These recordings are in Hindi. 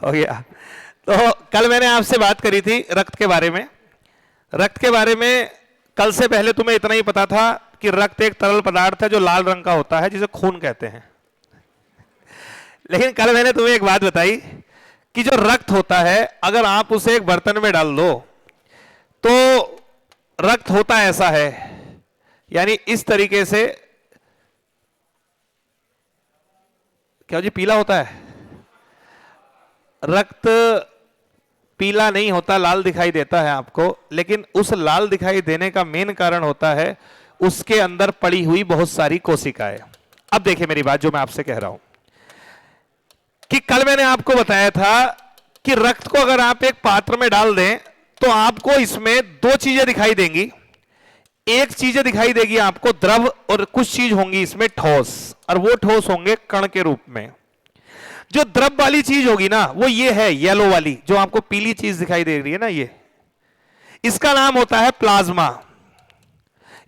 हो गया। तो कल मैंने आपसे बात करी थी रक्त के बारे में। रक्त के बारे में कल से पहले तुम्हें इतना ही पता था कि रक्त एक तरल पदार्थ है जो लाल रंग का होता है, जिसे खून कहते हैं। लेकिन कल मैंने तुम्हें एक बात बताई कि जो रक्त होता है, अगर आप उसे एक बर्तन में डाल दो तो रक्त होता ऐसा है, यानी इस तरीके से। क्या जी पीला होता है? रक्त पीला नहीं होता, लाल दिखाई देता है आपको। लेकिन उस लाल दिखाई देने का मेन कारण होता है उसके अंदर पड़ी हुई बहुत सारी कोशिकाएं। अब देखिए मेरी बात जो मैं आपसे कह रहा हूं कि कल मैंने आपको बताया था कि रक्त को अगर आप एक पात्र में डाल दें तो आपको इसमें दो चीजें दिखाई देंगी। एक चीज दिखाई देगी आपको द्रव, और कुछ चीज होंगी इसमें ठोस, और वो ठोस होंगे कण के रूप में। जो द्रव वाली चीज होगी ना, वो ये है येलो वाली, जो आपको पीली चीज दिखाई दे रही है ना, ये इसका नाम होता है प्लाज्मा।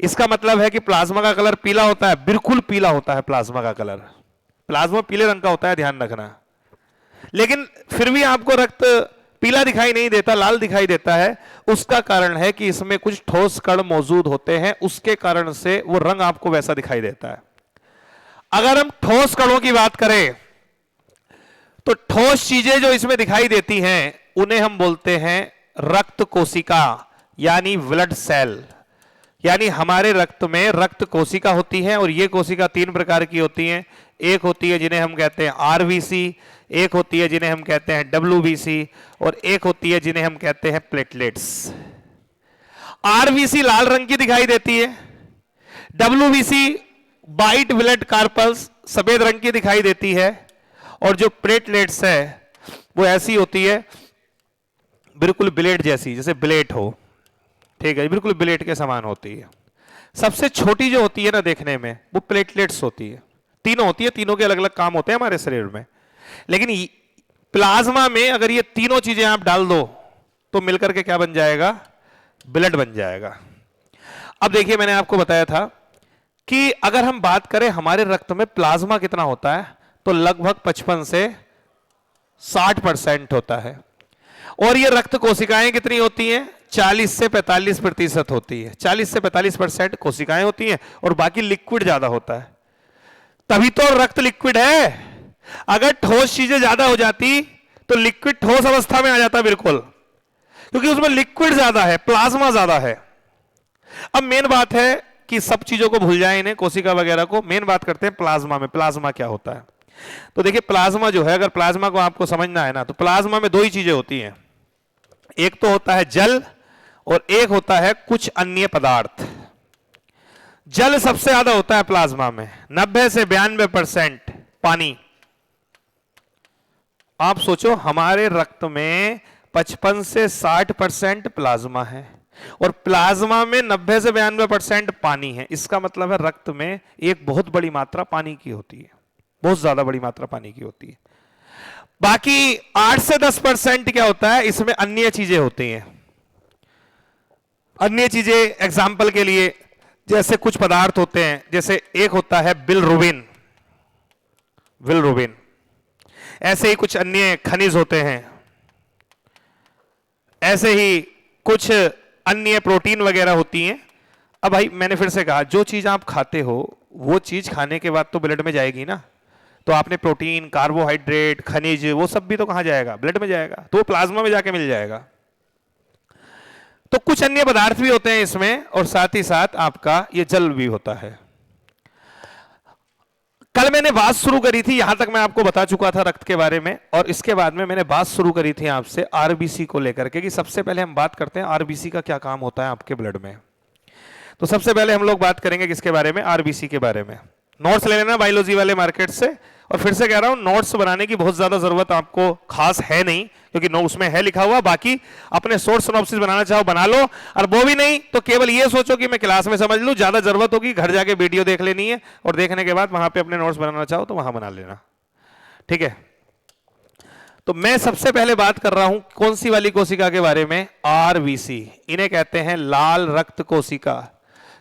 इसका मतलब है कि प्लाज्मा का कलर पीला होता है, बिल्कुल पीला होता है प्लाज्मा का कलर। प्लाज्मा पीले रंग का होता है, ध्यान रखना। लेकिन फिर भी आपको रक्त पीला दिखाई नहीं देता, लाल दिखाई देता है। उसका कारण है कि इसमें कुछ ठोस कण मौजूद होते हैं, उसके कारण से वो रंग आपको वैसा दिखाई देता है। अगर हम ठोस कणों की बात करें तो ठोस चीजें जो इसमें दिखाई देती हैं उन्हें हम बोलते हैं रक्त कोशिका, यानी ब्लड सेल। यानी हमारे रक्त में रक्त कोशिका होती है, और ये कोशिका तीन प्रकार की होती हैं। एक होती है जिन्हें हम कहते हैं आरबीसी, एक होती है जिन्हें हम कहते हैं डब्ल्यूबीसी, और एक होती है जिन्हें हम कहते हैं प्लेटलेट्स। आरबीसी लाल रंग की दिखाई देती है, डब्ल्यूबीसी वाइट ब्लड कार्पल्स सफेद रंग की दिखाई देती है, और जो प्लेटलेट्स है वो ऐसी होती है बिल्कुल ब्लेड जैसी, जैसे ब्लेड हो, ठीक है, बिल्कुल ब्लेड के समान होती है। सबसे छोटी जो होती है ना देखने में, वो प्लेटलेट्स होती है। तीनों होती है, तीनों के अलग अलग काम होते हैं हमारे शरीर में। लेकिन प्लाज्मा में अगर ये तीनों चीजें आप डाल दो तो मिलकर के क्या बन जाएगा? ब्लड बन जाएगा। अब देखिए मैंने आपको बताया था कि अगर हम बात करें हमारे रक्त में प्लाज्मा कितना होता है, तो लगभग 55 से 60% होता है। और ये रक्त कोशिकाएं कितनी होती हैं? 40 से 45% होती है। 40 से 45% कोशिकाएं होती हैं, और बाकी लिक्विड ज्यादा होता है। तभी तो रक्त लिक्विड है। अगर ठोस चीजें ज्यादा हो जाती तो लिक्विड ठोस अवस्था में आ जाता, बिल्कुल, क्योंकि उसमें लिक्विड ज्यादा है, प्लाज्मा ज्यादा है। अब मेन बात है कि सब चीजों को भूल जाए, इन्हें कोशिका वगैरह को, मेन बात करते हैं प्लाज्मा में। प्लाज्मा क्या होता है? तो देखिए प्लाज्मा जो है, अगर प्लाज्मा को आपको समझना है ना, तो प्लाज्मा में दो ही चीजें होती हैं। एक तो होता है जल, और एक होता है कुछ अन्य पदार्थ। जल सबसे ज्यादा होता है प्लाज्मा में, 90 से 92% पानी। आप सोचो हमारे रक्त में 55 से 60% प्लाज्मा है, और प्लाज्मा में 90 से 92% पानी है। इसका मतलब है रक्त में एक बहुत बड़ी मात्रा पानी की होती है, बहुत ज्यादा बड़ी मात्रा पानी की होती है। बाकी 8 से 10% क्या होता है? इसमें अन्य चीजें होती हैं। अन्य चीजें एग्जाम्पल के लिए जैसे कुछ पदार्थ होते हैं, जैसे एक होता है बिलरुबिन, बिलरुबिन। ऐसे ही कुछ अन्य खनिज होते हैं, ऐसे ही कुछ अन्य प्रोटीन वगैरह होती हैं। अब भाई मैंने फिर से कहा, जो चीज आप खाते हो वो चीज खाने के बाद तो ब्लड में जाएगी ना। तो आपने प्रोटीन, कार्बोहाइड्रेट, खनिज, वो सब भी तो कहां जाएगा? ब्लड में जाएगा, तो प्लाज्मा में जाके मिल जाएगा। तो कुछ अन्य पदार्थ भी होते हैं इसमें, और साथ ही साथ आपका ये जल भी होता है। कल मैंने बात शुरू करी थी, यहां तक मैं आपको बता चुका था रक्त के बारे में, और इसके बाद में मैंने बात शुरू करी थी आपसे आरबीसी को लेकर के, कि सबसे पहले हम बात करते हैं आरबीसी का क्या काम होता है आपके ब्लड में। तो सबसे पहले हम लोग बात करेंगे किसके बारे में? आरबीसी के बारे में। नोट्स ले लेना बायोलॉजी वाले मार्केट से। और फिर से कह रहा हूं, नोट्स बनाने की बहुत ज्यादा जरूरत आपको खास है नहीं, क्योंकि नोट्स में है लिखा हुआ। बाकी अपने सोर्स सिनॉप्सिस बनाना चाहो बना लो, और वो भी नहीं तो केवल ये सोचो कि मैं क्लास में समझ लूं। ज्यादा जरूरत होगी घर जाके वीडियो देख लेनी है, और देखने के बाद वहां पे अपने नोट्स बनाना चाहो तो वहां बना लेना, ठीक है। तो मैं सबसे पहले बात कर रहा हूं कौन सी वाली कोशिका के बारे में? आरबीसी। इन्हें कहते हैं लाल रक्त कोशिका,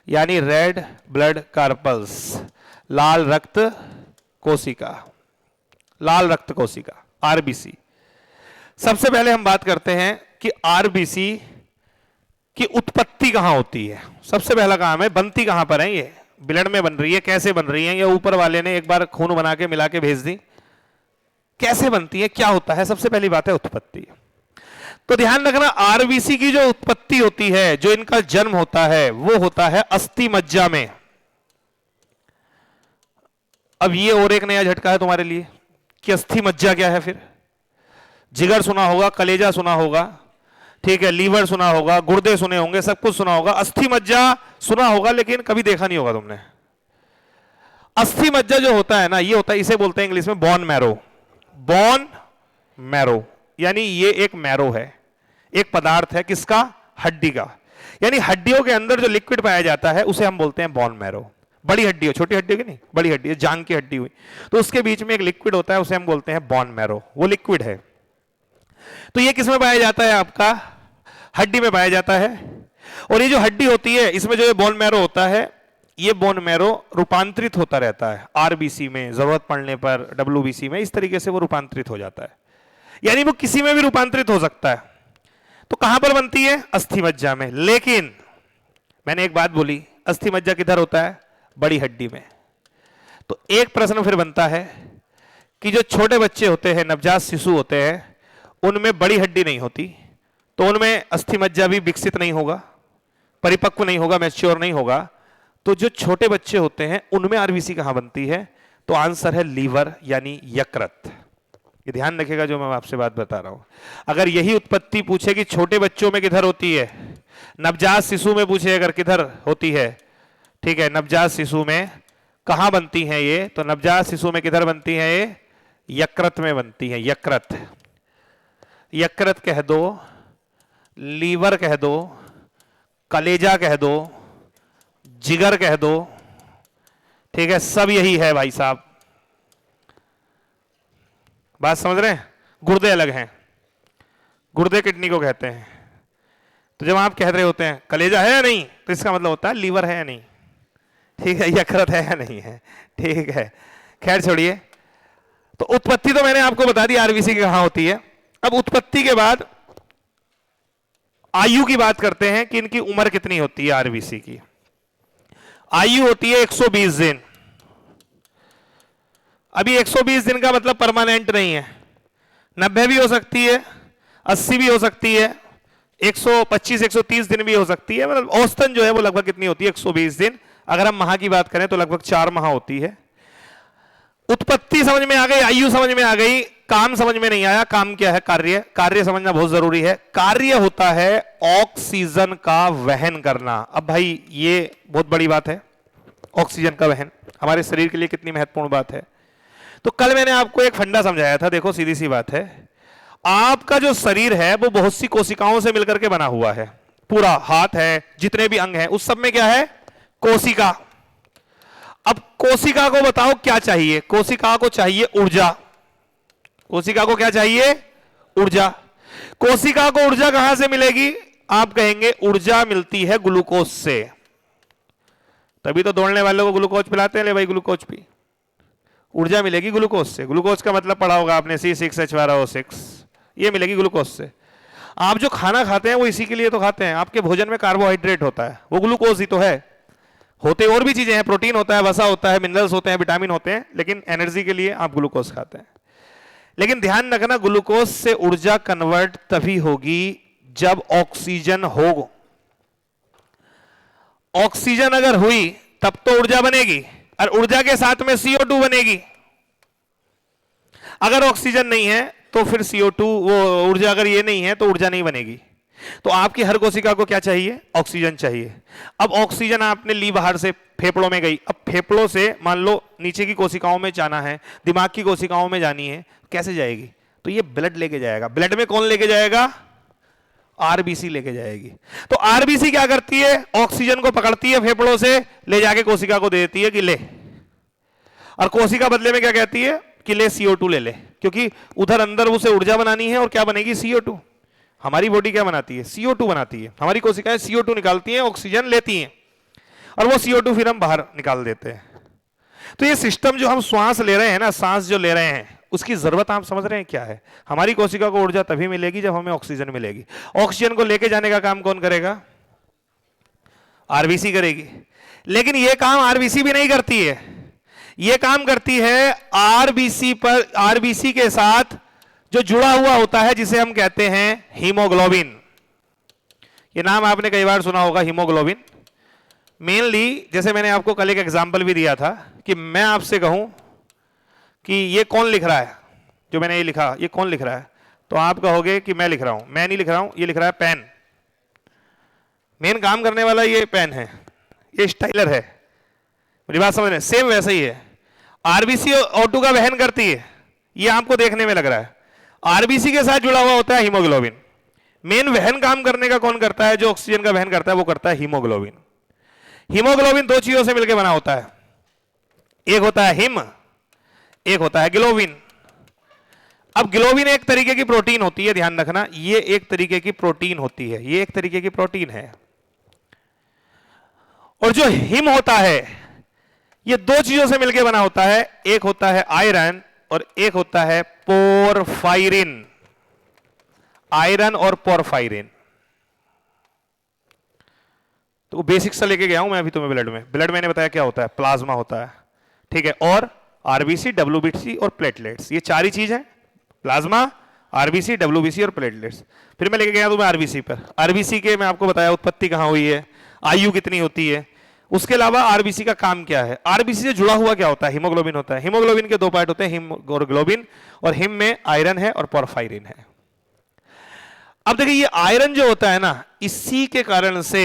यानी रेड ब्लड कार्पल्स। लाल रक्त कोशिका, लाल रक्त कोशिका, आरबीसी। सबसे पहले हम बात करते हैं कि आरबीसी की उत्पत्ति कहां होती है। सबसे पहला काम है, बनती कहां पर है, ये ब्लड में बन रही है, कैसे बन रही है, या ऊपर वाले ने एक बार खून बना के मिला के भेज दी, कैसे बनती है, क्या होता है। सबसे पहली बात है उत्पत्ति। तो ध्यान रखना, आरबीसी की जो उत्पत्ति होती है, जो इनका जन्म होता है, वो होता है अस्थि मज्जा में। अब ये और एक नया झटका है तुम्हारे लिए कि अस्थि मज्जा क्या है। फिर जिगर सुना होगा, कलेजा सुना होगा, ठीक है, लीवर सुना होगा, गुर्दे सुने होंगे, सब कुछ सुना होगा। अस्थि मज्जा सुना होगा लेकिन कभी देखा नहीं होगा तुमने। अस्थि मज्जा जो होता है ना, ये होता है, इसे बोलते हैं इंग्लिश में बोन मैरो। बोन मैरो यानी ये एक मैरो है, एक पदार्थ है, किसका, हड्डी का। यानी हड्डियों के अंदर जो लिक्विड पाया जाता है उसे हम बोलते हैं बोन मैरो। बड़ी हड्डी हो, छोटी हड्डी की नहीं, बड़ी हड्डी, जांग की हड्डी हुई, तो उसके बीच में एक लिक्विड होता है, उसे हम बोलते हैं बोन मैरो। वो लिक्विड है। तो ये किसमें पाया जाता है, आपका हड्डी में पाया जाता है। और ये जो हड्डी होती है, इसमें जो बोन मैरो होता है, ये बोन मैरो रूपांतरित होता रहता है आरबीसी में, जरूरत पड़ने पर डब्ल्यूबीसी में, इस तरीके से वो रूपांतरित हो जाता है। यानी वो किसी में भी रूपांतरित हो सकता है। तो कहां पर बनती है, अस्थि मज्जा में। लेकिन मैंने एक बात बोली, अस्थि मज्जा किधर होता है, बड़ी हड्डी में। तो एक प्रश्न फिर बनता है कि जो छोटे बच्चे होते हैं, नवजात शिशु होते हैं, उनमें बड़ी हड्डी नहीं होती, तो उनमें अस्थि मज्जा भी विकसित नहीं होगा, परिपक्व नहीं होगा, मैच्योर नहीं होगा। तो जो छोटे बच्चे होते हैं उनमें आरबीसी कहां बनती है, तो आंसर है लीवर यानी यकृत। ये ध्यान रखिएगा जो मैं आपसे बात बता रहा हूं। अगर यही उत्पत्ति पूछे कि छोटे बच्चों में किधर होती है, नवजात शिशु में पूछे अगर किधर होती है, ठीक है, नवजात शिशु में कहां बनती है ये, तो नवजात शिशु में किधर बनती है ये, यकृत में बनती है। यकृत, यकृत कह दो, लीवर कह दो, कलेजा कह दो, जिगर कह दो, ठीक है, सब यही है भाई साहब। बात समझ रहे हैं। गुर्दे अलग हैं, गुर्दे किडनी को कहते हैं। तो जब आप कह रहे होते हैं कलेजा है या नहीं, तो इसका मतलब होता है लीवर है या नहीं, ठीक है, यकृत है या नहीं है, ठीक है। खैर छोड़िए। तो उत्पत्ति तो मैंने आपको बता दी आरबीसी की कहां होती है। अब उत्पत्ति के बाद आयु की बात करते हैं कि इनकी उम्र कितनी होती है। आरबीसी की आयु होती है 120 दिन। अभी 120 दिन का मतलब परमानेंट नहीं है, 90 भी हो सकती है, 80 भी हो सकती है, 125 130 दिन भी हो सकती है। मतलब औसतन जो है वो लगभग कितनी होती है, 120 दिन। अगर हम माह की बात करें तो लगभग 4 माह होती है। उत्पत्ति समझ में आ गई, आयु समझ में आ गई, काम समझ में नहीं आया। काम क्या है, कार्य। कार्य समझना बहुत जरूरी है। कार्य होता है ऑक्सीजन का वहन करना। अब भाई ये बहुत बड़ी बात है, ऑक्सीजन का वहन हमारे शरीर के लिए कितनी महत्वपूर्ण बात है। तो कल मैंने आपको एक फंडा समझाया था। देखो सीधी सी बात है, आपका जो शरीर है वो बहुत सी कोशिकाओं से मिलकर के बना हुआ है। पूरा हाथ है, जितने भी अंग हैं, उस सब में क्या है, कोशिका। अब कोशिका को बताओ क्या चाहिए, कोशिका को चाहिए ऊर्जा। कोशिका को क्या चाहिए, ऊर्जा। कोशिका को ऊर्जा कहां से मिलेगी, आप कहेंगे ऊर्जा मिलती है ग्लूकोज से। तभी तो दौड़ने वालों को ग्लूकोज पिलाते हैं, ले भाई ग्लूकोज पी। ऊर्जा मिलेगी ग्लूकोज से। ग्लूकोज का मतलब पढ़ा होगा आपने, C6H12O6, ये मिलेगी ग्लूकोज से। आप जो खाना खाते हैं वो इसी के लिए तो खाते हैं। आपके भोजन में कार्बोहाइड्रेट होता है, वो ग्लूकोज ही तो है। होते और भी चीजें हैं, प्रोटीन होता है, वसा होता है, मिनरल्स होते हैं, विटामिन होते हैं, लेकिन एनर्जी के लिए आप ग्लूकोज खाते हैं। लेकिन ध्यान रखना, ग्लूकोज से ऊर्जा कन्वर्ट तभी होगी जब ऑक्सीजन हो। ऑक्सीजन अगर हुई तब तो ऊर्जा बनेगी, और ऊर्जा के साथ में CO2 बनेगी। अगर ऑक्सीजन नहीं है तो फिर CO2, वो ऊर्जा अगर ये नहीं है तो ऊर्जा नहीं बनेगी। तो आपकी हर कोशिका को क्या चाहिए, ऑक्सीजन चाहिए। अब ऑक्सीजन आपने ली बाहर से, फेफड़ों में गई। अब फेफड़ों से मान लो नीचे की कोशिकाओं में जाना है, दिमाग की कोशिकाओं में जानी है, कैसे जाएगी, तो ये ब्लड लेके जाएगा। ब्लड में कौन लेके जाएगा, आरबीसी लेके जाएगी। तो आरबीसी क्या करती है, ऑक्सीजन को पकड़ती है फेफड़ों से, ले जाके कोशिका को दे देती है कि ले। और कोशिका बदले में क्या कहती है कि ले CO2 ले ले, क्योंकि उधर अंदर उसे ऊर्जा बनानी है और क्या बनेगी, CO2। हमारी बॉडी क्या बनाती है, CO2 बनाती है। हमारी कोशिकाएं CO2 निकालती हैं, ऑक्सीजन लेती हैं, और वो CO2 फिर हम बाहर निकाल देते हैं। तो ये सिस्टम जो हम श्वास ले रहे हैं ना, सांस जो ले रहे हैं, उसकी जरूरत आप समझ रहे हैं क्या है? हमारी कोशिका को ऊर्जा तभी मिलेगी जब हमें ऑक्सीजन मिलेगी। ऑक्सीजन को लेके जाने का काम कौन करेगा? आरबीसी करेगी। लेकिन यह काम आरबीसी भी नहीं करती है, यह काम करती है आरबीसी पर, आरबीसी के साथ जो जुड़ा हुआ होता है जिसे हम कहते हैं हीमोग्लोबिन। ये नाम आपने कई बार सुना होगा, हीमोग्लोबिन। मेनली जैसे मैंने आपको कल एक एग्जांपल भी दिया था कि मैं आपसे कहूं कि ये कौन लिख रहा है, जो मैंने ये लिखा ये कौन लिख रहा है, तो आप कहोगे कि मैं लिख रहा हूं। मैं नहीं लिख रहा हूं, ये लिख रहा है पेन। मेन काम करने वाला ये पेन है, ये स्टाइलर है। मेरी बात समझ रहे हैं? सेम वैसा ही है। आरबीसी O2 का वहन करती है, ये आपको देखने में लग रहा है। आरबीसी के साथ जुड़ा हुआ होता है हीमोग्लोबिन। मेन वहन काम करने का कौन करता है? जो ऑक्सीजन का वहन करता है वो करता है हीमोग्लोबिन। हीमोग्लोबिन दो चीजों से मिलकर बना होता है, एक होता है हिम, एक होता है ग्लोबिन। अब ग्लोबिन एक तरीके की प्रोटीन होती है, ध्यान रखना, ये एक तरीके की प्रोटीन होती है, ये एक तरीके की प्रोटीन है। और जो हिम होता है ये दो चीजों से मिलकर बना होता है, एक होता है आयरन और एक होता है पोरफायरिन। आयरन और पोरफायरिन, तो बेसिक से लेके गया हूं मैं अभी तुम्हें। ब्लड मैंने बताया क्या होता है, प्लाज्मा होता है, ठीक है। और आरबीसी, डब्ल्यूबीसी और प्लेटलेट्स, ये चार ही चीज है, प्लाज्मा, आरबीसी, डब्ल्यूबीसी और प्लेटलेट्स। फिर मैं लेके गया तुम्हें आरबीसी पर। आरबीसी के मैं आपको बताया उत्पत्ति कहां हुई है, आयु कितनी होती है, उसके अलावा आरबीसी का काम क्या है, आरबीसी से जुड़ा हुआ क्या होता है, हीमोग्लोबिन होता है। हीमोग्लोबिन के दो पार्ट होते हैं, हीमोग्लोबिन, और हिम में आयरन है और पोरफायरिन है। अब देखिए ये आयरन जो होता है ना, इसी के कारण से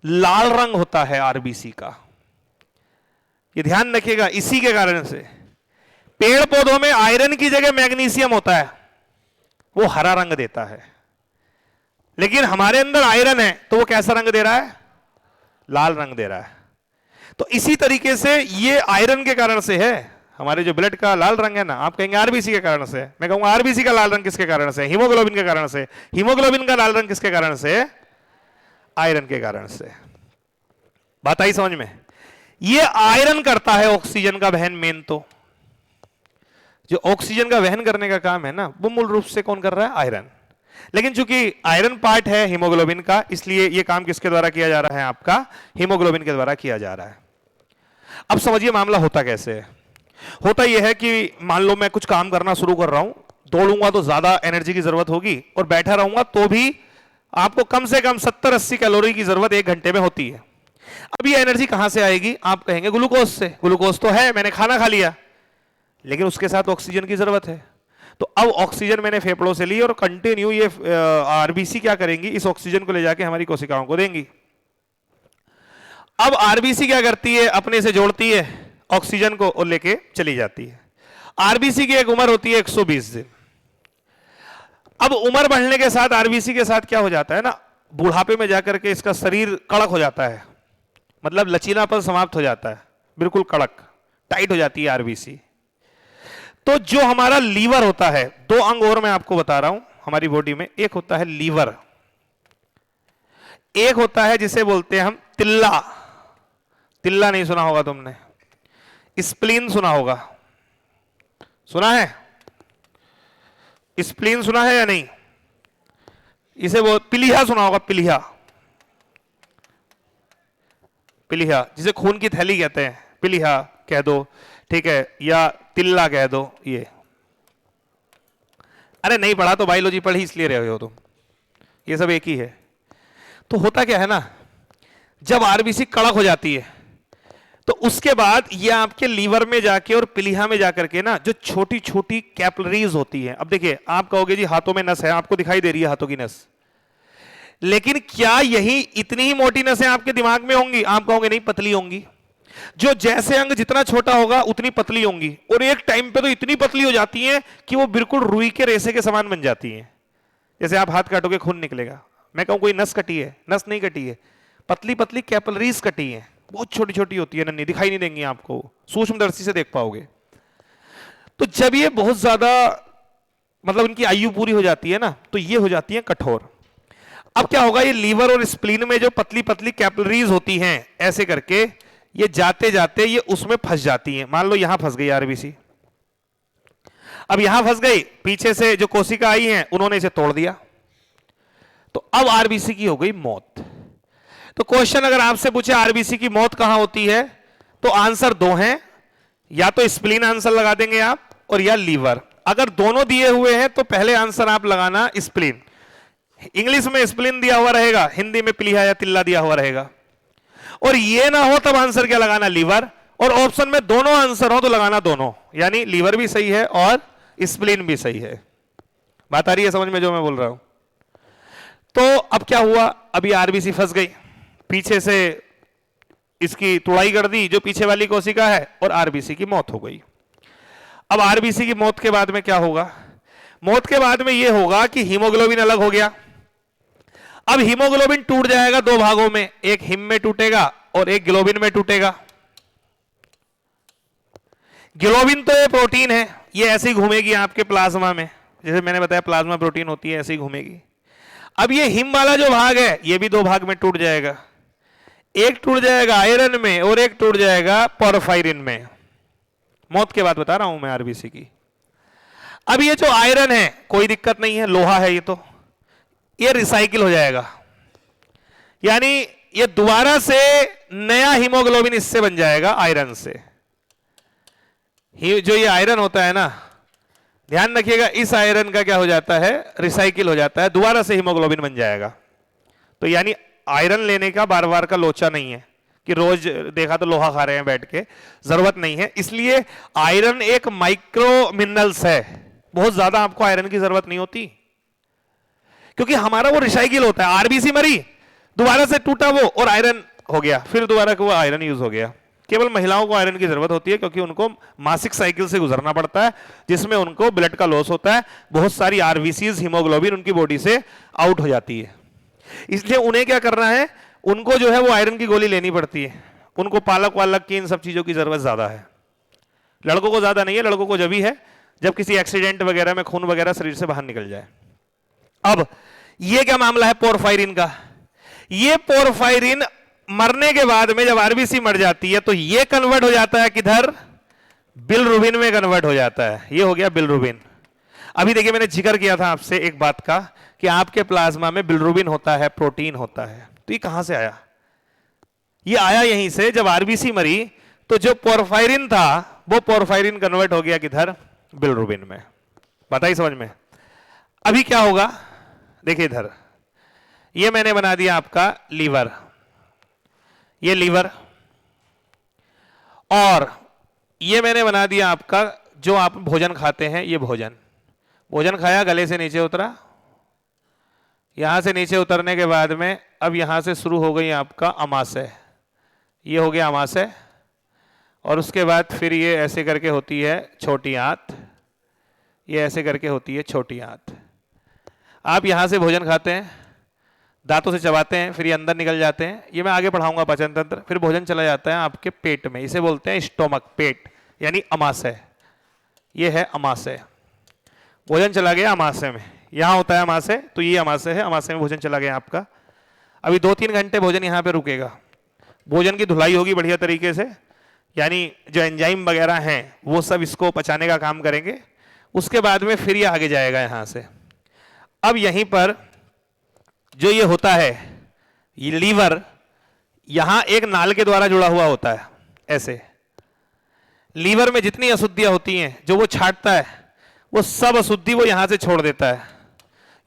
लाल रंग होता है आरबीसी का, ये ध्यान रखिएगा, इसी के कारण से। पेड़ पौधों में आयरन की जगह मैग्नीशियम होता है, वो हरा रंग देता है। लेकिन हमारे अंदर आयरन है तो वो कैसा रंग दे रहा है? लाल रंग दे रहा है। तो इसी तरीके से ये आयरन के कारण से है। हमारे जो ब्लड का लाल रंग है ना, आप कहेंगे आरबीसी के कारण से, मैं कहूंगा आरबीसी का लाल रंग किसके कारण से? हीमोग्लोबिन के कारण से। हीमोग्लोबिन का लाल रंग किसके कारण से? आयरन के कारण से। बात आई समझ में? ये आयरन करता है ऑक्सीजन का वहन। मेन तो जो ऑक्सीजन का वहन करने का काम है ना, वो मूल रूप से कौन कर रहा है? आयरन। लेकिन चूंकि आयरन पार्ट है हीमोग्लोबिन का, इसलिए यह काम किसके द्वारा किया जा रहा है? आपका हीमोग्लोबिन के द्वारा किया जा रहा है। अब समझिए मामला होता कैसे है। होता यह है कि मान लो मैं कुछ काम करना शुरू कर रहा हूं, दौड़ूंगा तो ज्यादा एनर्जी की जरूरत होगी, और बैठा रहूंगा तो भी आपको कम से कम 70-80 कैलोरी की जरूरत 1 घंटे में होती है। अब ये एनर्जी कहां से आएगी? आप कहेंगे ग्लूकोज से। ग्लूकोज तो है, मैंने खाना खा लिया, लेकिन उसके साथ ऑक्सीजन की जरूरत है। तो अब ऑक्सीजन मैंने फेफड़ों से ली और कंटिन्यू ये आरबीसी क्या करेंगी? इस ऑक्सीजन को ले जाके हमारी कोशिकाओं को देंगी। अब आरबीसी क्या करती है? अपने से जोड़ती है ऑक्सीजन को और लेके चली जाती है। आरबीसी की एक उम्र होती है 120 दिन। अब उम्र बढ़ने के साथ आरबीसी के साथ क्या हो जाता है ना, बुढ़ापे में जाकर के इसका शरीर कड़क हो जाता है, मतलब लचीलापन समाप्त हो जाता है, बिल्कुल कड़क, टाइट हो जाती है आरबीसी। तो जो हमारा लीवर होता है, दो अंग और मैं आपको बता रहा हूं हमारी बॉडी में, एक होता है लीवर, एक होता है जिसे बोलते हैं हम तिल्ला। तिल्ला नहीं सुना होगा तुमने, स्प्लीन सुना होगा। सुना है? स्प्लीन सुना है या नहीं? इसे वो पिलिया सुना होगा, पिलिया। पिलिया जिसे खून की थैली कहते हैं, पिलिया कह दो, ठीक है, या तिल्ला कह दो। ये अरे नहीं पढ़ा तो बायोलॉजी पढ़ी इसलिए रहे हो तुम, ये सब एक ही है। तो होता क्या है ना, जब आरबीसी कड़क हो जाती है तो उसके बाद ये आपके लीवर में जाके और पिलिया में जाकर के ना जो छोटी छोटी कैपिलरीज होती है। अब देखिए आप कहोगे जी हाथों में नस है, आपको दिखाई दे रही है हाथों की नस, लेकिन क्या यही इतनी ही मोटी नसें आपके दिमाग में होंगी? आप कहोगे नहीं, पतली होंगी। जो जैसे अंग जितना छोटा होगा उतनी पतली होंगी, और एक टाइम पे तो इतनी पतली हो जाती हैं कि वो बिल्कुल रुई के रेसे के समान बन जाती हैं। जैसे आप हाथ काटोगे खून निकलेगा, मैं कहूं कोई नस कटी है, नस नहीं कटी है, पतली पतली कैपिलरीज कटी हैं, बहुत छोटी छोटी होती है, नन्ही, दिखाई नहीं देंगी आपको, सूक्ष्मदर्शी से देख पाओगे। तो जब ये बहुत ज्यादा मतलब इनकी आयु पूरी हो जाती है ना, तो ये हो जाती है कठोर। अब क्या होगा, ये लीवर और स्प्लीन में जो पतली पतली कैपिलरीज होती हैं, ऐसे करके ये जाते जाते ये उसमें फंस जाती हैं। मान लो यहां फंस गई आरबीसी, अब यहां फंस गई, पीछे से जो कोशिका आई हैं उन्होंने इसे तोड़ दिया, तो अब आरबीसी की हो गई मौत। तो क्वेश्चन अगर आपसे पूछे आरबीसी की मौत कहां होती है, तो आंसर दो हैं, या तो स्प्लीन आंसर लगा देंगे आप, और या लीवर। अगर दोनों दिए हुए हैं तो पहले आंसर आप लगाना स्प्लीन। इंग्लिश में स्प्लीन दिया हुआ रहेगा, हिंदी में प्लीहा या तिल्ला दिया हुआ रहेगा। और ये ना हो तब आंसर क्या लगाना, लीवर। और ऑप्शन में दोनों आंसर हो तो लगाना दोनों, यानी लीवर भी सही है और स्प्लीन भी सही है। बात आ रही है समझ में जो मैं बोल रहा हूं? तो अब क्या हुआ, अभी आरबीसी फंस गई, पीछे से इसकी तुड़ाई कर दी जो पीछे वाली कोशिका है, और आरबीसी की मौत हो गई। अब आरबीसी की मौत के बाद में क्या होगा, मौत के बाद में यह होगा कि हीमोग्लोबिन अलग हो गया। अब हीमोग्लोबिन टूट जाएगा दो भागों में, एक हिम में टूटेगा और एक ग्लोबिन में टूटेगा। ग्लोबिन तो ये प्रोटीन है, ये ऐसे ही घूमेगी आपके प्लाज्मा में, जैसे मैंने बताया प्लाज्मा प्रोटीन होती है, ऐसे ही घूमेगी। अब ये हिम वाला जो भाग है ये भी दो भाग में टूट जाएगा, एक टूट जाएगा आयरन में और एक टूट जाएगा पोरफायरिन में। मौत के बाद बता रहा हूं मैं आरबीसी की। अब ये जो आयरन है कोई दिक्कत नहीं है, लोहा है ये रिसाइकिल हो जाएगा, यानी ये दोबारा से नया हीमोग्लोबिन इससे बन जाएगा आयरन से। जो ये आयरन होता है ना, ध्यान रखिएगा, इस आयरन का क्या हो जाता है, रिसाइकिल हो जाता है, दोबारा से हीमोग्लोबिन बन जाएगा। तो यानी आयरन लेने का बार बार का लोचा नहीं है कि रोज देखा तो लोहा खा रहे हैं बैठ के, जरूरत नहीं है। इसलिए आयरन एक माइक्रो मिनरल्स है, बहुत ज्यादा आपको आयरन की जरूरत नहीं होती, क्योंकि हमारा वो रिसाइकिल होता है। आरबीसी मरी, दोबारा से टूटा वो और आयरन हो गया, फिर दोबारा वो आयरन यूज हो गया। केवल महिलाओं को आयरन की जरूरत होती है, क्योंकि उनको मासिक साइकिल से गुजरना पड़ता है, जिसमें उनको ब्लड का लॉस होता है, बहुत सारी आरबीसीज हीमोग्लोबिन उनकी बॉडी से आउट हो जाती है। इसलिए उन्हें क्या करना है, उनको जो है वो आयरन की गोली लेनी पड़ती है, उनको पालक वालक की इन सब चीजों की जरूरत ज्यादा है। लड़कों को ज्यादा नहीं है, लड़कों को जब भी है जब किसी एक्सीडेंट वगैरह में खून वगैरह शरीर से बाहर निकल जाए। अब ये क्या मामला है पोरफायरिन का, ये पोरफायरिन मरने के बाद में जब आरबीसी मर जाती है तो ये कन्वर्ट हो जाता है किधर, बिलरुबिन में कन्वर्ट हो जाता है, ये हो गया बिलरुबिन। अभी देखिए मैंने जिक्र किया था आपसे एक बात का कि आपके प्लाज्मा में बिलरुबिन होता है, प्रोटीन होता है, तो ये कहां से आया, ये आया यहीं से, जब आरबीसी मरी तो जो पोरफायरिन था वो पोरफायरिन कन्वर्ट हो गया किधर, बिलरुबिन में। बताइए समझ में। अभी क्या होगा, देखिए इधर ये मैंने बना दिया आपका लीवर, ये लीवर, और ये मैंने बना दिया आपका जो आप भोजन खाते हैं, ये भोजन, भोजन खाया गले से नीचे उतरा, यहां से नीचे उतरने के बाद में अब यहां से शुरू हो गई आपका अमाशय, ये हो गया अमाशय, और उसके बाद फिर ये ऐसे करके होती है छोटी आंत, ये ऐसे करके होती है छोटी आंत। आप यहां से भोजन खाते हैं, दांतों से चबाते हैं, फिर ये अंदर निकल जाते हैं, ये मैं आगे पढ़ाऊंगा पाचन तंत्र, फिर भोजन चला जाता है आपके पेट में, इसे बोलते हैं स्टोमक, पेट यानी अमाशय, ये है अमाशय। भोजन चला गया अमाशय में, यहां होता है अमाशय, तो ये अमाशय है, अमाशय में भोजन चला गया आपका। अभी 2-3 घंटे भोजन यहां पे रुकेगा, भोजन की धुलाई होगी बढ़िया तरीके से, यानी जो एंजाइम वगैरह हैं वो सब इसको पचाने का काम करेंगे। उसके बाद में फिर ये आगे जाएगा यहां से। अब यहीं पर जो ये होता है, ये लीवर यहां एक नाल के द्वारा जुड़ा हुआ होता है, ऐसे लीवर में जितनी अशुद्धियां होती हैं जो वो छांटता है, वो सब अशुद्धि वो यहां से छोड़ देता है,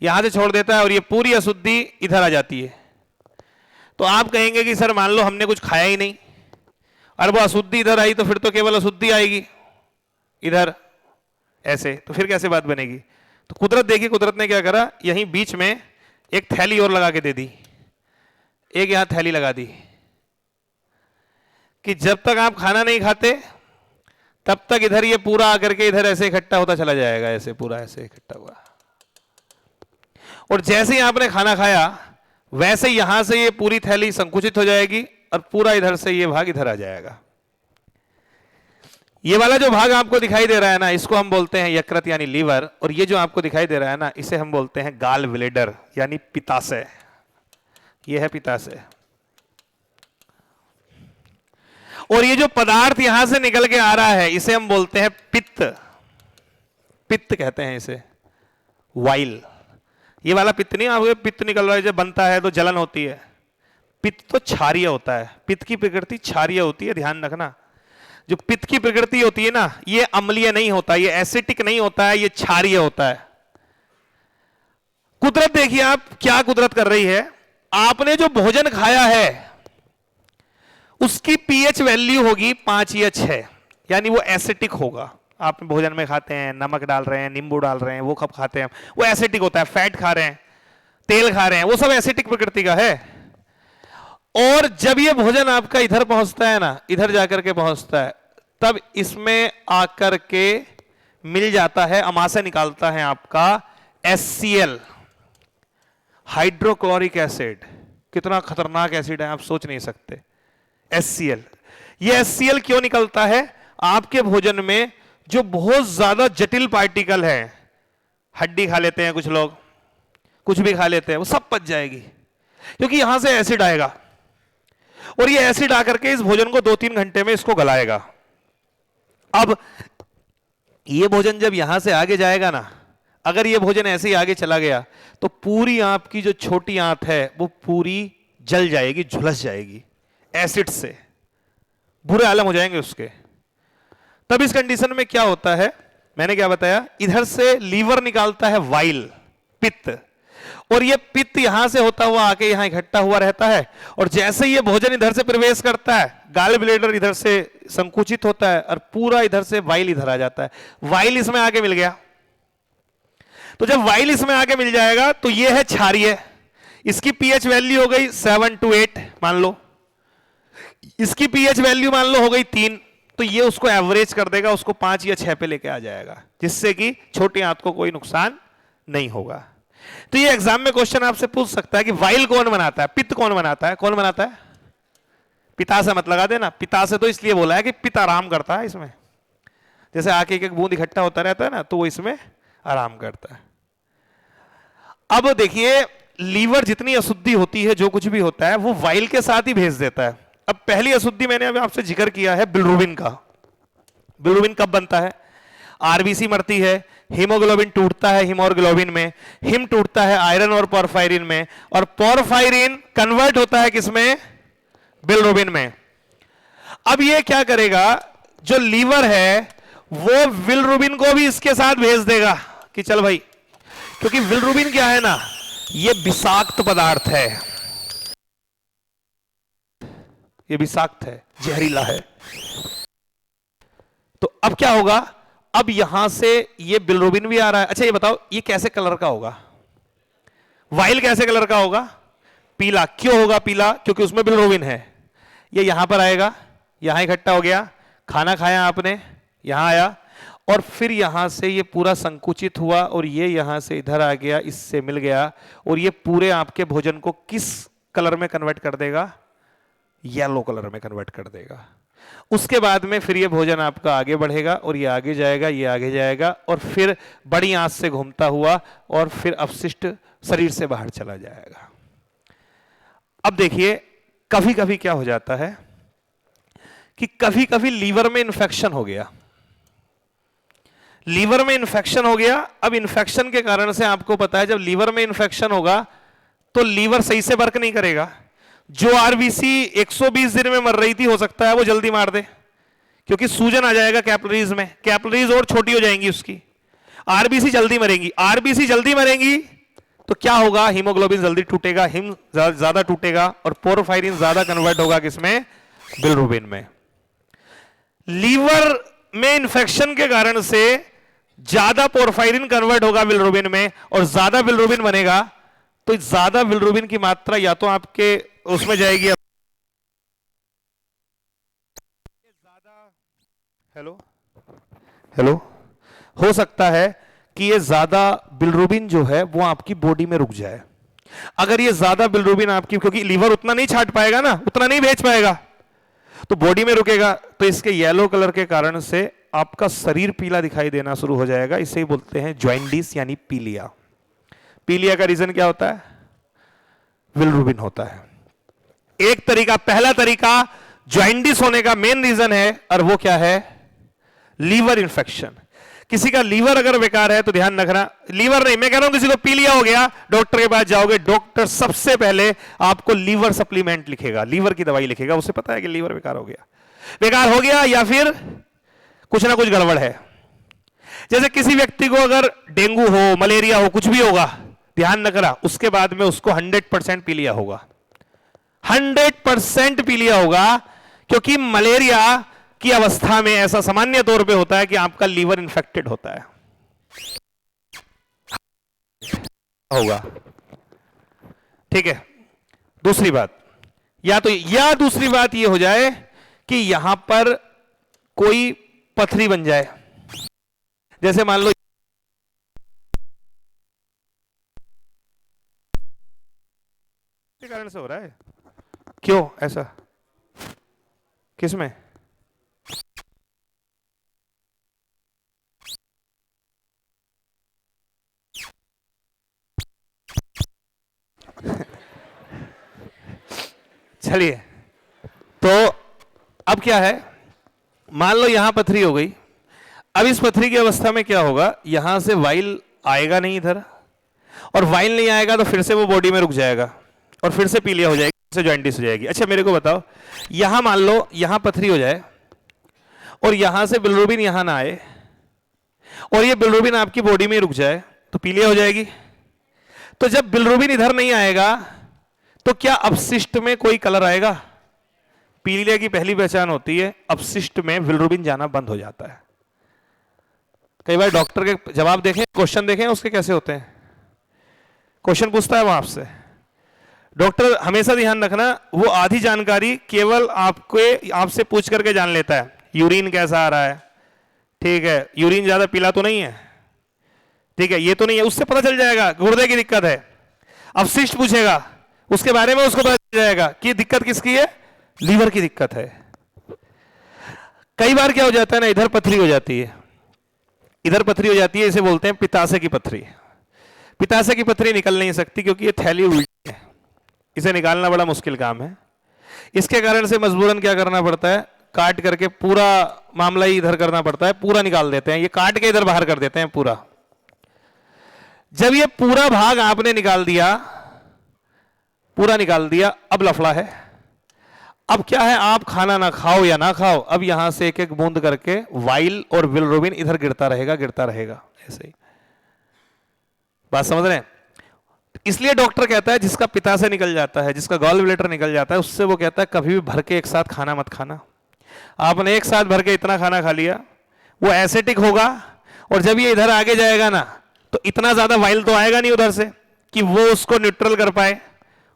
यहां से छोड़ देता है, और ये पूरी अशुद्धि इधर आ जाती है। तो आप कहेंगे कि सर मान लो हमने कुछ खाया ही नहीं और वो अशुद्धि इधर आई, तो फिर तो केवल अशुद्धि आएगी इधर ऐसे, तो फिर कैसे बात बनेगी। तो कुदरत, देखिए कुदरत ने क्या करा, यहीं बीच में एक थैली और लगा के दे दी, एक यहां थैली लगा दी कि जब तक आप खाना नहीं खाते तब तक इधर ये पूरा आकर के इधर ऐसे इकट्ठा होता चला जाएगा, ऐसे पूरा ऐसे इकट्ठा हुआ, और जैसे ही आपने खाना खाया वैसे यहां से ये पूरी थैली संकुचित हो जाएगी और पूरा इधर से ये भाग इधर आ जाएगा। ये वाला जो भाग आपको दिखाई दे रहा है ना, इसको हम बोलते हैं यकृत यानी लीवर, और ये जो आपको दिखाई दे रहा है ना, इसे हम बोलते हैं गाल ब्लेडर यानी पित्ताशय, ये है पित्ताशय। और ये जो पदार्थ यहां से निकल के आ रहा है इसे हम बोलते हैं पित्त, पित्त कहते हैं इसे, वाइल। ये वाला पित्त नहीं, आपके पित्त निकल रहा है जब बनता है तो जलन होती है। पित्त तो क्षारीय होता है, पित्त की प्रकृति क्षारीय होती है, ध्यान रखना। जो पित्त की प्रकृति होती है ना, ये अम्लीय नहीं होता, ये एसिटिक नहीं होता है, ये क्षारीय होता है। कुदरत देखिए आप क्या कुदरत कर रही है। आपने जो भोजन खाया है उसकी पीएच वैल्यू होगी 5 या 6, यानी वो एसिटिक होगा। आप भोजन में खाते हैं, नमक डाल रहे हैं, नींबू डाल रहे हैं, वो कब खाते हैं, वो एसिटिक होता है। फैट खा रहे हैं, तेल खा रहे हैं, वो सब एसिटिक प्रकृति का है। और जब ये भोजन आपका इधर पहुंचता है ना, इधर जाकर के पहुंचता है, तब इसमें आकर के मिल जाता है, अमाशय निकालता है आपका HCl, हाइड्रोक्लोरिक एसिड। कितना खतरनाक एसिड है आप सोच नहीं सकते, HCl। ये HCl क्यों निकलता है? आपके भोजन में जो बहुत ज्यादा जटिल पार्टिकल है, हड्डी खा लेते हैं कुछ लोग, कुछ भी खा लेते हैं, वो सब पच जाएगी, क्योंकि यहां से एसिड आएगा और ये एसिड आकर के इस भोजन को 2-3 घंटे में इसको गलाएगा। अब ये भोजन जब यहां से आगे जाएगा ना, अगर ये भोजन ऐसे ही आगे चला गया तो पूरी आपकी जो छोटी आंत है वो पूरी जल जाएगी, झुलस जाएगी एसिड से, बुरे आलम हो जाएंगे उसके। तब इस कंडीशन में क्या होता है, मैंने क्या बताया, इधर से लीवर निकालता है वाइल, पित्त, और ये पित्त यहां से होता हुआ आके यहां इकट्ठा हुआ रहता है। और जैसे ये भोजन इधर से प्रवेश करता है, गाल ब्लेडर इधर से संकुचित होता है और पूरा इधर से वाइल इधर आ जाता है। वाइल इसमें आके मिल गया, तो जब वाइल इसमें आके मिल जाएगा तो ये है क्षारीय, इसकी पीएच वैल्यू हो गई 7 to 8 मान लो, इसकी पीएच वैल्यू मान लो हो गई 3, तो ये उसको एवरेज कर देगा, उसको 5 या 6 पे लेके आ जाएगा, जिससे कि छोटी आंत को कोई नुकसान नहीं होगा। तो ये एग्जाम में क्वेश्चन आपसे पूछ सकता है कि वाइल कौन बनाता है, पित्त कौन बनाता है, कौन बनाता है? पिता से मत लगा देना, पिता से तो इसलिए बोला है कि पित्त आराम करता है इसमें, जैसे आके एक एक बूंद इकट्ठा होता रहता है ना, तो वो इसमें आराम करता है। अब देखिए, लीवर जितनी अशुद्धि होती है, जो कुछ भी होता है, वो वाइल के साथ ही भेज देता है। अब पहली अशुद्धि मैंने अभी आपसे जिक्र किया है बिलिरुबिन का। बिलिरुबिन कब बनता है? आरबीसी मरती है, हीमोग्लोबिन टूटता है हीमोग्लोबिन में, हिम टूटता है आयरन और पोरफायरिन में, और पोरफायरिन कन्वर्ट होता है किसमें? बिलिरुबिन में। अब ये क्या करेगा, जो लीवर है वो बिलिरुबिन को भी इसके साथ भेज देगा कि चल भाई, क्योंकि बिलिरुबिन क्या है ना, ये विषाक्त पदार्थ है, ये विषाक्त है, जहरीला है। तो अब क्या होगा, अब यहां से ये बिलिरुबिन भी आ रहा है। अच्छा ये बताओ, ये कैसे कलर का होगा? वाइल कैसे कलर का होगा? पीला। क्यों होगा पीला? क्योंकि उसमें बिलिरुबिन है। ये यहां पर आएगा, यहां इकट्ठा हो गया, खाना खाया आपने, यहां आया, और फिर यहां से ये पूरा संकुचित हुआ और ये यहां से इधर आ गया, इससे मिल गया, और ये पूरे आपके भोजन को किस कलर में कन्वर्ट कर देगा? येलो कलर में कन्वर्ट कर देगा। उसके बाद में फिर ये भोजन आपका आगे बढ़ेगा और ये आगे जाएगा, ये आगे जाएगा, और फिर बड़ी आंत से घूमता हुआ और फिर अपशिष्ट शरीर से बाहर चला जाएगा। अब देखिए, कभी कभी क्या हो जाता है कि कभी कभी लीवर में इंफेक्शन हो गया, लीवर में इंफेक्शन हो गया। अब इंफेक्शन के कारण से आपको पता है, जब लीवर में इंफेक्शन होगा तो लीवर सही से वर्क नहीं करेगा। जो आरबीसी 120 दिन में मर रही थी, हो सकता है वो जल्दी मार दे, क्योंकि सूजन आ जाएगा कैपिलरीज में, कैपिलरीज और छोटी हो जाएंगी उसकी, आरबीसी जल्दी मरेंगी। आरबीसी जल्दी मरेंगी तो क्या होगा, हीमोग्लोबिन जल्दी टूटेगा, हिम ज्यादा टूटेगा, और पोरफायरिन ज्यादा कन्वर्ट होगा किसमें? बिलिरुबिन में। लीवर में इंफेक्शन के कारण से ज्यादा पोरफायरिन कन्वर्ट होगा बिलिरुबिन में, और ज्यादा बिलिरुबिन बनेगा, तो ज्यादा बिलिरुबिन की मात्रा या तो आपके उसमें जाएगी, हेलो हेलो, हो सकता है कि ये ज्यादा बिलिरुबिन जो है वो आपकी बॉडी में रुक जाए। अगर ये ज्यादा बिलिरुबिन आपकी, क्योंकि लीवर उतना नहीं छांट पाएगा ना, उतना नहीं भेज पाएगा, तो बॉडी में रुकेगा, तो इसके येलो कलर के कारण से आपका शरीर पीला दिखाई देना शुरू हो जाएगा। इसे ही बोलते हैं जॉइंडिस यानी पीलिया। पीलिया का रीजन क्या होता है? बिलिरुबिन होता है। एक तरीका, पहला तरीका जॉइंडिस होने का मेन रीजन है, और वो क्या है? Liver infection. किसी का लीवर अगर बेकार है तो ध्यान रखना, लीवर नहीं, मैं कह रहा हूं किसी को पीलिया हो गया, डॉक्टर के पास जाओगे, डॉक्टर सबसे पहले आपको लीवर सप्लीमेंट लिखेगा, लीवर की दवाई लिखेगा। उसे पता है कि लीवर बेकार हो गया, बेकार हो गया या फिर कुछ ना कुछ गड़बड़ है। जैसे किसी व्यक्ति को अगर डेंगू हो, मलेरिया हो, कुछ भी होगा, ध्यान रखना, उसके बाद में उसको 100% पीलिया होगा, 100% पीलिया होगा, क्योंकि मलेरिया की अवस्था में ऐसा सामान्य तौर पे होता है कि आपका लीवर इंफेक्टेड होता है, होगा। ठीक है, दूसरी बात, या दूसरी बात ये हो जाए कि यहां पर कोई पथरी बन जाए, जैसे मान लो कारण से हो रहा है, क्यों ऐसा, किसमें? चलिए, तो अब क्या है, मान लो यहां पथरी हो गई, अब इस पथरी की अवस्था में क्या होगा, यहां से वाइल आएगा नहीं इधर, और वाइल नहीं आएगा तो फिर से वो बॉडी में रुक जाएगा और फिर से पीलिया हो जाएगी, फिर से जॉइंटिस हो जाएगी। अच्छा मेरे को बताओ, यहां मान लो यहां पथरी हो जाए और यहां से बिलिरुबिन यहां ना आए और ये बिलिरुबिन आपकी बॉडी में रुक जाए तो पीलिया हो जाएगी। तो जब बिलिरुबिन इधर नहीं आएगा तो क्या अपशिष्ट में कोई कलर आएगा? पीलिया की पहली पहचान होती है अपशिष्ट में बिलिरुबिन जाना बंद हो जाता है। कई बार डॉक्टर के जवाब देखें, क्वेश्चन देखें उसके कैसे होते हैं, क्वेश्चन पूछता है वो आपसे, डॉक्टर हमेशा ध्यान रखना, वो आधी जानकारी केवल आपसे पूछ करके जान लेता है, यूरिन कैसा आ रहा है, ठीक है, यूरिन ज्यादा पीला तो नहीं है, ठीक है, ये तो नहीं है, उससे पता चल जाएगा गुर्दे की दिक्कत है। अपशिष्ट पूछेगा, उसके बारे में उसको पता चल जाएगा कि दिक्कत किसकी है, लीवर की दिक्कत है। कई बार क्या हो जाता है ना, इधर पथरी हो जाती है, इधर पथरी हो जाती है, इसे बोलते हैं पित्ताशय की पथरी। पित्ताशय की पथरी निकल नहीं सकती क्योंकि ये थैली उल्टी है, इसे निकालना बड़ा मुश्किल काम है। इसके कारण से मजबूरन क्या करना पड़ता है, काट करके पूरा मामला ही इधर करना पड़ता है, पूरा निकाल देते हैं, ये काट के इधर बाहर कर देते हैं पूरा। जब ये पूरा भाग आपने निकाल दिया, पूरा निकाल दिया, अब लफड़ा है। अब क्या है, आप खाना ना खाओ या ना खाओ, अब यहां से एक एक बूंद करके वाइल और बिलिरुबिन इधर गिरता रहेगा, गिरता रहेगा, ऐसे ही। बात समझ रहे हैं? इसलिए डॉक्टर कहता है जिसका पित्ताशय निकल जाता है, जिसका गॉल ब्लैडर निकल जाता है, उससे वो कहता है कभी भी भर के एक साथ खाना मत खाना। आपने एक साथ भर के इतना खाना खा लिया, वो एसिडिक होगा, और जब ये इधर आगे जाएगा ना तो इतना ज्यादा वाइल तो आएगा नहीं उधर से कि वो उसको न्यूट्रल कर पाए,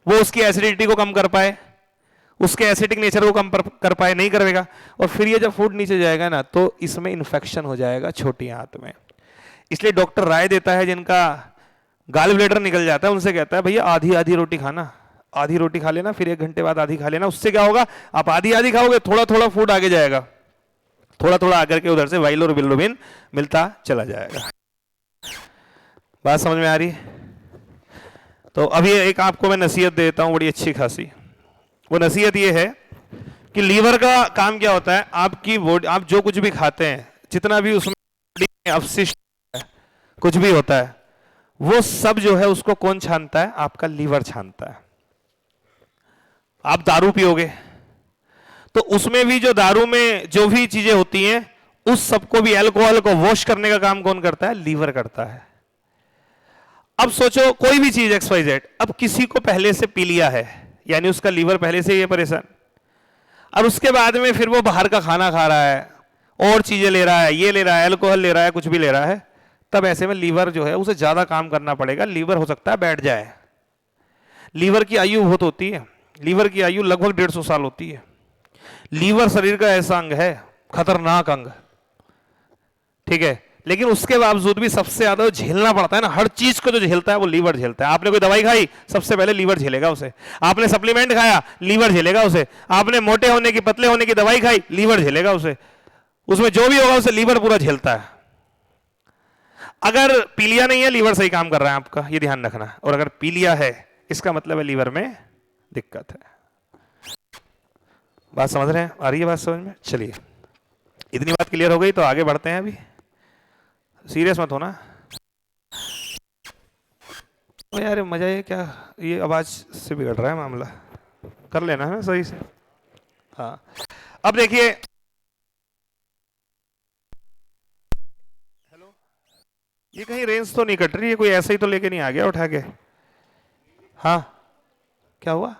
वो उसकी एसिडिटी को कम कर पाए, उसके एसिडिक नेचर को कम कर पाए, नहीं करेगा। और फिर ये जब फूड नीचे जाएगा ना तो इसमें इन्फेक्शन हो जाएगा छोटी आंत में। इसलिए डॉक्टर राय देता है जिनका गॉल ब्लैडर निकल जाता है उनसे कहता है भैया आधी आधी रोटी खाना, आधी रोटी खा लेना, फिर 1 घंटे बाद आधी खा लेना। उससे क्या होगा, आप आधी आधी खाओगे, थोड़ा थोड़ा फूड आगे जाएगा, थोड़ा थोड़ा आकर के उधर से वाइल और बिलिरुबिन मिलता चला जाएगा। बात समझ में आ रही? तो अभी एक आपको मैं नसीहत देता हूं बड़ी अच्छी खासी। वो नसीहत ये है कि लीवर का काम क्या होता है, आपकी बॉडी, आप जो कुछ भी खाते हैं, जितना भी उसमें अपशिष्ट है, कुछ भी होता है, वो सब जो है उसको कौन छानता है, आपका लीवर छानता है। आप दारू पियोगे तो उसमें भी जो दारू में जो भी चीजें होती हैं, उस सबको भी, अल्कोहल को वॉश करने का काम कौन करता है, लीवर करता है। अब सोचो कोई भी चीज XYZ, अब किसी को पहले से पीलिया है, यानी उसका लीवर पहले से ही है परेशान, अब उसके बाद में फिर वो बाहर का खाना खा रहा है, और चीजें ले रहा है, ये ले रहा है, अल्कोहल ले रहा है, कुछ भी ले रहा है, तब ऐसे में लीवर जो है उसे ज्यादा काम करना पड़ेगा, लीवर हो सकता है बैठ जाए। लीवर की आयु बहुत होती है, लीवर की आयु लगभग 150 साल होती है। लीवर शरीर का ऐसा अंग है, खतरनाक अंग, ठीक है, लेकिन उसके बावजूद भी सबसे ज्यादा झेलना पड़ता है ना, हर चीज को जो झेलता है वो लीवर झेलता है। आपने कोई दवाई खाई, सबसे पहले लीवर झेलेगा उसे। आपने सप्लीमेंट खाया, लीवर झेलेगा उसे। आपने मोटे होने की, पतले होने की दवाई खाई, लीवर झेलेगा उसे। उसमें जो भी होगा उसे लीवर पूरा झेलता है। अगर पीलिया नहीं है, लीवर सही काम कर रहा है आपका, ये ध्यान रखना। और अगर पीलिया है, इसका मतलब है लीवर में दिक्कत है। बात समझ रहे हैं? आ रही है बात समझ में? चलिए, इतनी बात क्लियर हो गई तो आगे बढ़ते हैं। अभी सीरियस मत होना। ओ यार मजा ये क्या, ये आवाज से बिगड़ रहा है मामला, कर लेना है ना सही से। हाँ अब देखिए, ये कहीं रेंज तो नहीं कट रही है, कोई ऐसे ही तो लेके नहीं आ गया उठा के? हाँ क्या हुआ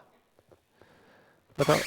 बताओ।